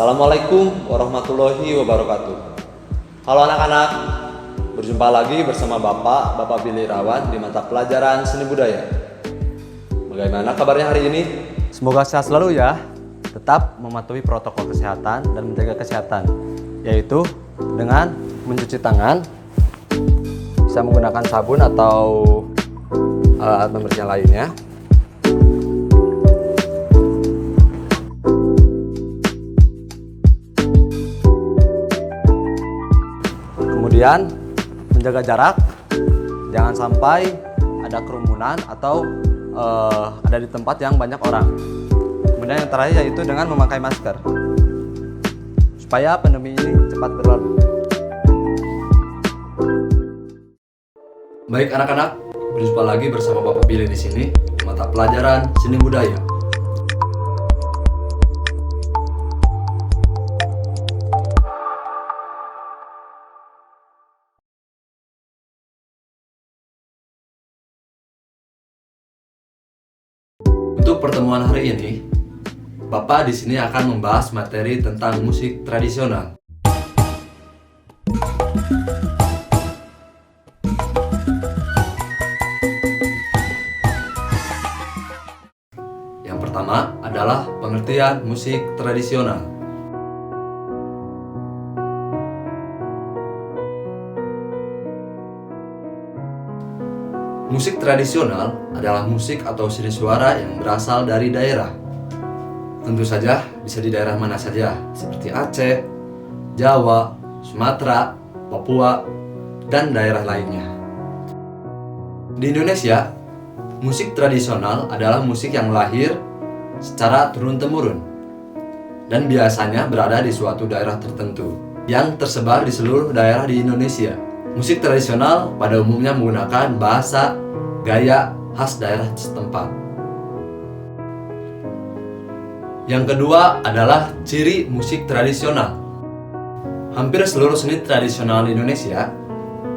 Assalamualaikum warahmatullahi wabarakatuh. Halo anak-anak, berjumpa lagi bersama Bapak Billy Irawan di mata pelajaran seni budaya. Bagaimana kabarnya hari ini? Semoga sehat selalu ya. Tetap mematuhi protokol kesehatan dan menjaga kesehatan, yaitu dengan mencuci tangan, bisa menggunakan sabun atau alat pembersih lainnya. Kemudian menjaga jarak, jangan sampai ada kerumunan atau ada di tempat yang banyak orang. Kemudian yang terakhir yaitu dengan memakai masker, supaya pandemi ini cepat berlalu. Baik anak-anak, berjumpa lagi bersama Bapak Billy di sini di mata pelajaran seni budaya. Untuk pertemuan hari ini, Bapak di sini akan membahas materi tentang musik tradisional. Yang pertama adalah pengertian musik tradisional. Musik tradisional adalah musik atau seni suara yang berasal dari daerah. Tentu saja bisa di daerah mana saja, seperti Aceh, Jawa, Sumatera, Papua, dan daerah lainnya. Di Indonesia, musik tradisional adalah musik yang lahir secara turun-temurun dan biasanya berada di suatu daerah tertentu yang tersebar di seluruh daerah di Indonesia. Musik tradisional pada umumnya menggunakan bahasa gaya khas daerah setempat. Yang kedua adalah ciri musik tradisional. Hampir seluruh seni tradisional di Indonesia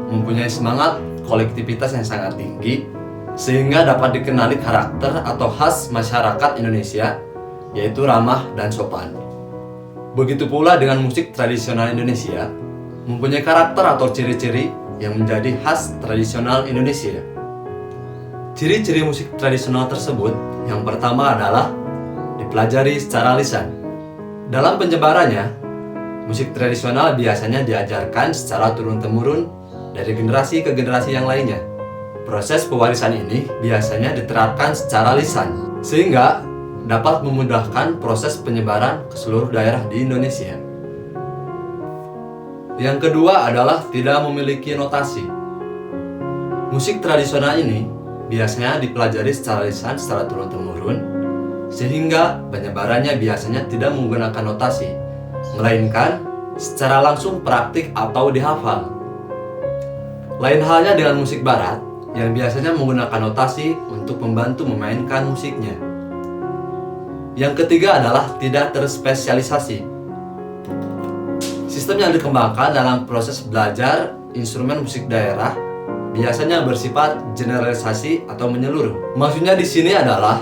mempunyai semangat kolektivitas yang sangat tinggi, sehingga dapat dikenali karakter atau khas masyarakat Indonesia, yaitu ramah dan sopan. Begitu pula dengan musik tradisional Indonesia, mempunyai karakter atau ciri-ciri yang menjadi khas tradisional Indonesia. Ciri-ciri musik tradisional tersebut yang pertama adalah dipelajari secara lisan. Dalam penyebarannya, musik tradisional biasanya diajarkan secara turun-temurun dari generasi ke generasi yang lainnya. Proses pewarisan ini biasanya diterapkan secara lisan, sehingga dapat memudahkan proses penyebaran ke seluruh daerah di Indonesia. Yang kedua adalah tidak memiliki notasi. Musik tradisional ini biasanya dipelajari secara lisan secara turun-temurun, sehingga penyebarannya biasanya tidak menggunakan notasi, melainkan secara langsung praktik atau dihafal. Lain halnya dengan musik barat yang biasanya menggunakan notasi untuk membantu memainkan musiknya. Yang ketiga adalah tidak terspesialisasi. Sistem yang dikembangkan dalam proses belajar instrumen musik daerah biasanya bersifat generalisasi atau menyeluruh. Maksudnya di sini adalah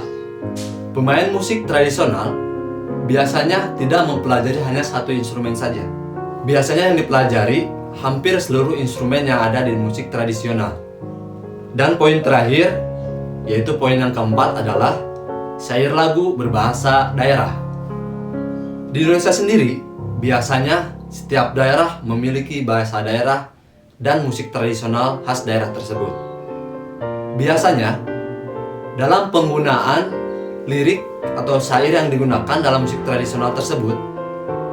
pemain musik tradisional biasanya tidak mempelajari hanya satu instrumen saja. Biasanya yang dipelajari hampir seluruh instrumen yang ada di musik tradisional. Dan poin terakhir, yaitu poin yang keempat adalah syair lagu berbahasa daerah. Di Indonesia sendiri, biasanya setiap daerah memiliki bahasa daerah dan musik tradisional khas daerah tersebut. Biasanya, dalam penggunaan lirik atau syair yang digunakan dalam musik tradisional tersebut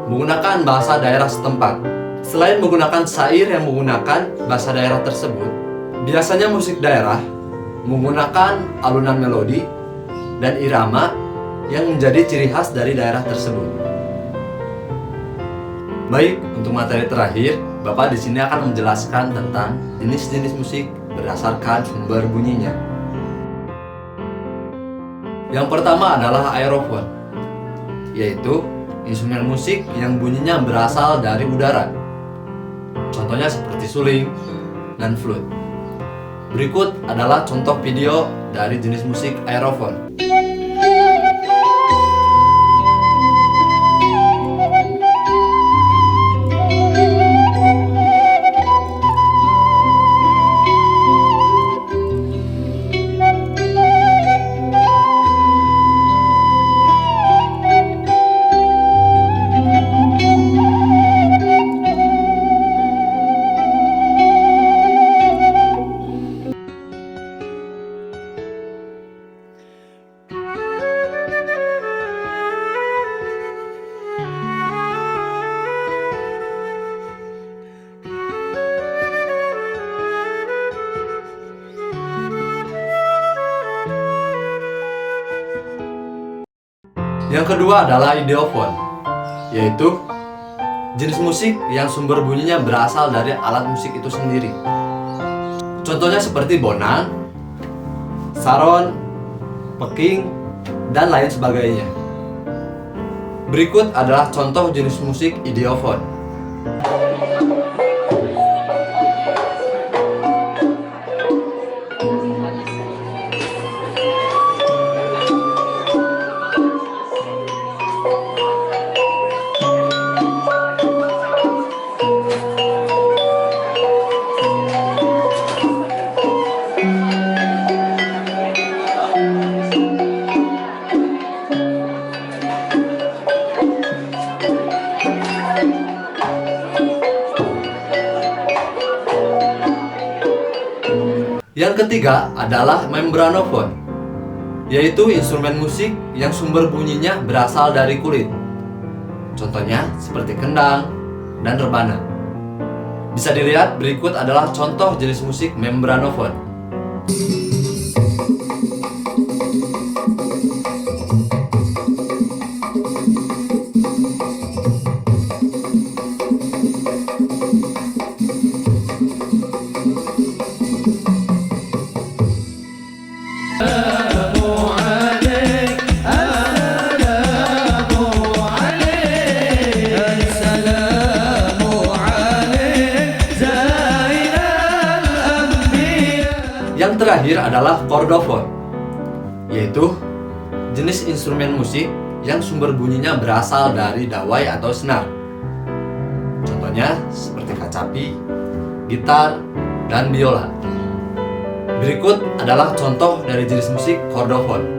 menggunakan bahasa daerah setempat. Selain menggunakan syair yang menggunakan bahasa daerah tersebut, biasanya musik daerah menggunakan alunan melodi dan irama yang menjadi ciri khas dari daerah tersebut. Baik, untuk materi terakhir, Bapak di sini akan menjelaskan tentang jenis-jenis musik berdasarkan sumber bunyinya. Yang pertama adalah aerofon, yaitu instrumen musik yang bunyinya berasal dari udara. Contohnya seperti suling dan flute. Berikut adalah contoh video dari jenis musik aerofon. Yang kedua adalah ideofon, yaitu jenis musik yang sumber bunyinya berasal dari alat musik itu sendiri. Contohnya seperti bonang, saron, peking, dan lain sebagainya. Berikut adalah contoh jenis musik ideofon. Yang ketiga adalah membranofon, yaitu instrumen musik yang sumber bunyinya berasal dari kulit. Contohnya seperti kendang dan rebana. Bisa dilihat berikut adalah contoh jenis musik membranofon. Yang terakhir adalah kordofon, yaitu jenis instrumen musik yang sumber bunyinya berasal dari dawai atau senar. Contohnya seperti kacapi, gitar, dan biola. Berikut adalah contoh dari jenis musik kordofon.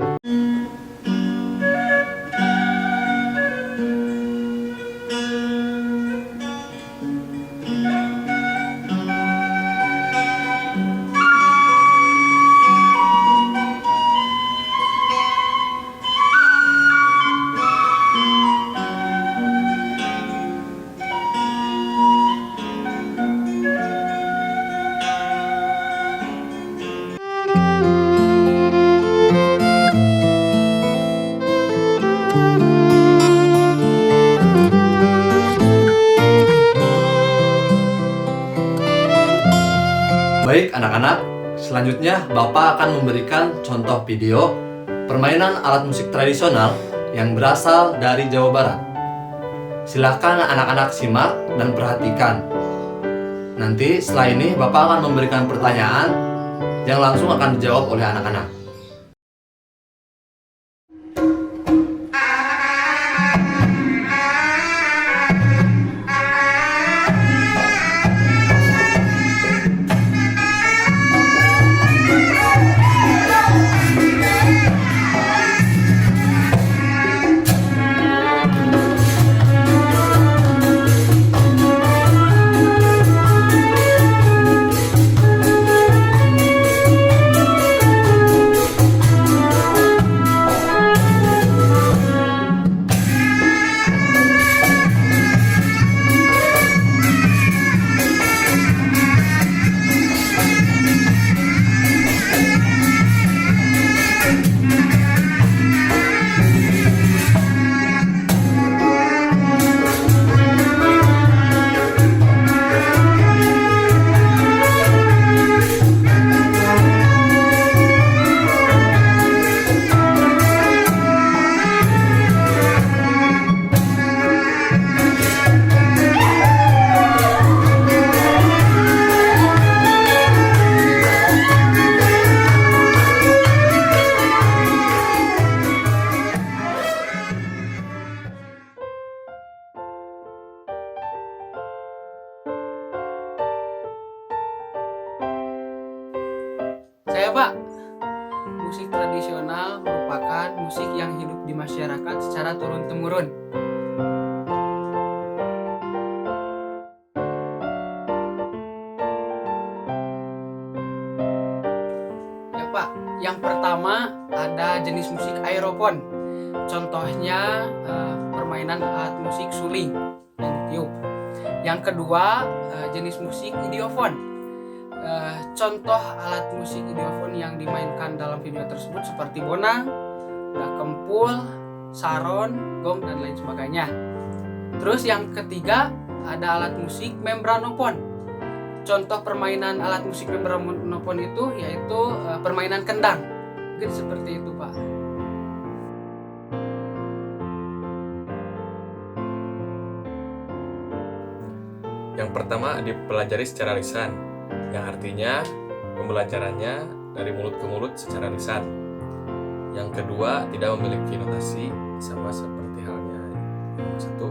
Baik anak-anak, selanjutnya Bapak akan memberikan contoh video permainan alat musik tradisional yang berasal dari Jawa Barat. Silakan anak-anak simak dan perhatikan. Nanti setelah ini Bapak akan memberikan pertanyaan yang langsung akan dijawab oleh anak-anak. Saya Pak, musik tradisional merupakan musik yang hidup di masyarakat secara turun-temurun. Ya Pak, yang pertama ada jenis musik aeropon. Contohnya permainan alat musik suling dan tiup. Yang kedua jenis musik ideofon. Contoh alat musik ideofon yang dimainkan dalam video tersebut seperti bonang, kempul, saron, gong, dan lain sebagainya. Terus yang ketiga ada alat musik membranofon. Contoh permainan alat musik membranofon itu yaitu permainan kendang. Mungkin seperti itu, Pak. Yang pertama dipelajari secara lisan, yang artinya pembelajarannya dari mulut ke mulut secara lisan. Yang kedua, tidak memiliki notasi, sama seperti halnya yang satu.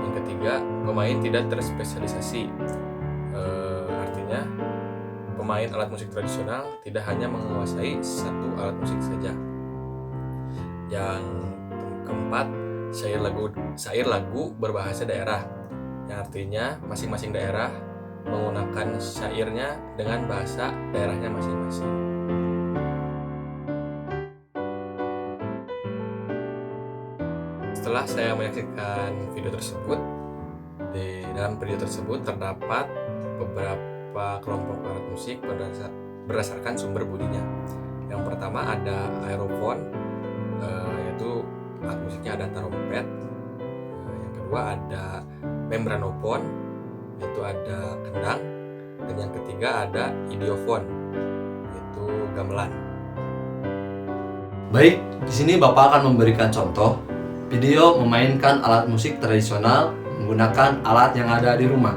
Yang ketiga, pemain tidak terspesialisasi. Artinya pemain alat musik tradisional tidak hanya menguasai satu alat musik saja. Yang keempat, syair lagu berbahasa daerah, yang artinya masing-masing daerah menggunakan syairnya dengan bahasa daerahnya masing-masing. Setelah saya menyaksikan video tersebut, di dalam video tersebut terdapat beberapa kelompok alat musik berdasarkan sumber bunyinya. Yang pertama ada aerofon, yaitu alat musiknya ada trompet. Yang kedua ada membranofon, yaitu ada kendang. Dan yang ketiga ada idiofon, yaitu gamelan. Baik, di sini Bapak akan memberikan contoh video memainkan alat musik tradisional menggunakan alat yang ada di rumah.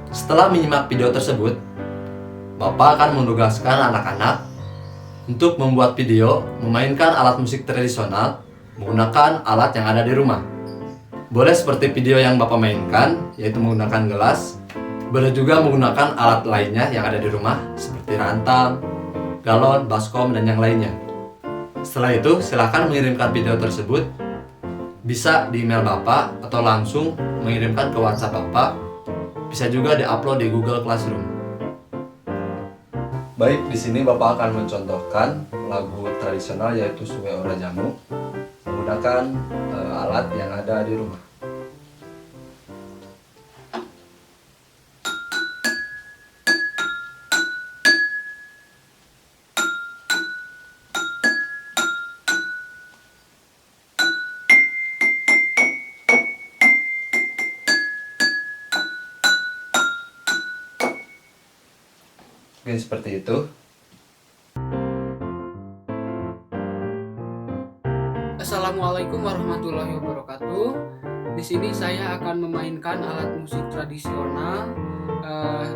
Setelah menyimak video tersebut, Bapak akan menugaskan anak-anak untuk membuat video memainkan alat musik tradisional menggunakan alat yang ada di rumah. Boleh seperti video yang Bapak mainkan, yaitu menggunakan gelas. Boleh juga menggunakan alat lainnya yang ada di rumah, seperti rantam, galon, baskom, dan yang lainnya. Setelah itu, silakan mengirimkan video tersebut bisa di email Bapak atau langsung mengirimkan ke WhatsApp Bapak. Bisa juga diupload di Google Classroom. Baik, di sini Bapak akan mencontohkan lagu tradisional yaitu Suwe Ora Jamu menggunakan alat yang ada di rumah. Mungkin seperti itu. Assalamualaikum warahmatullahi wabarakatuh. Di sini saya akan memainkan alat musik tradisional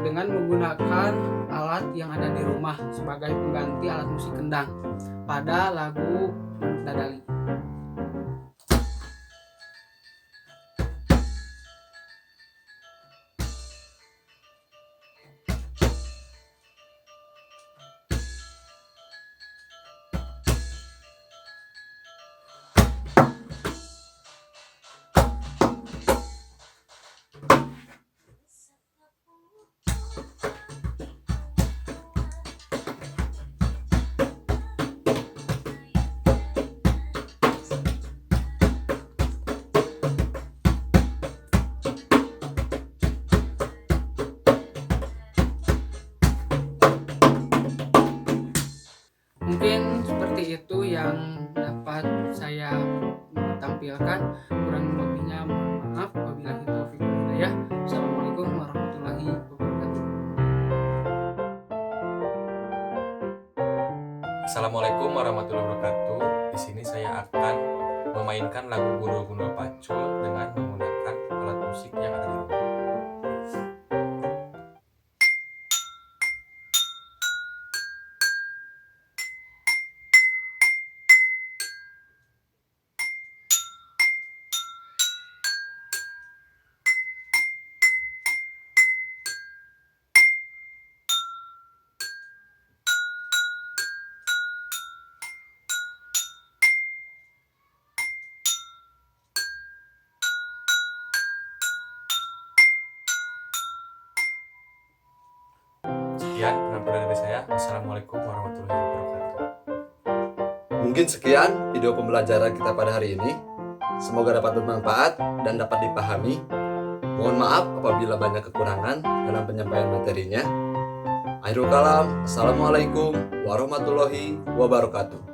dengan menggunakan alat yang ada di rumah sebagai pengganti alat musik kendang pada lagu Manuk Dadali. Mungkin seperti itu yang dapat saya tampilkan. Kurang lebihnya mohon maaf. Wabillahi taufiq wal hidayah. Assalamualaikum warahmatullahi wabarakatuh. Assalamualaikum warahmatullahi wabarakatuh. Di sini saya akan memainkan lagu Gundul-Gundul Pacul dengan menggunakan alat musik yang ada di rumah. Sekian penampilan dari saya. Wassalamualaikum warahmatullahi wabarakatuh. Mungkin sekian video pembelajaran kita pada hari ini. Semoga dapat bermanfaat dan dapat dipahami. Mohon maaf apabila banyak kekurangan dalam penyampaian materinya. Akhirul kalam, Assalamualaikum warahmatullahi wabarakatuh.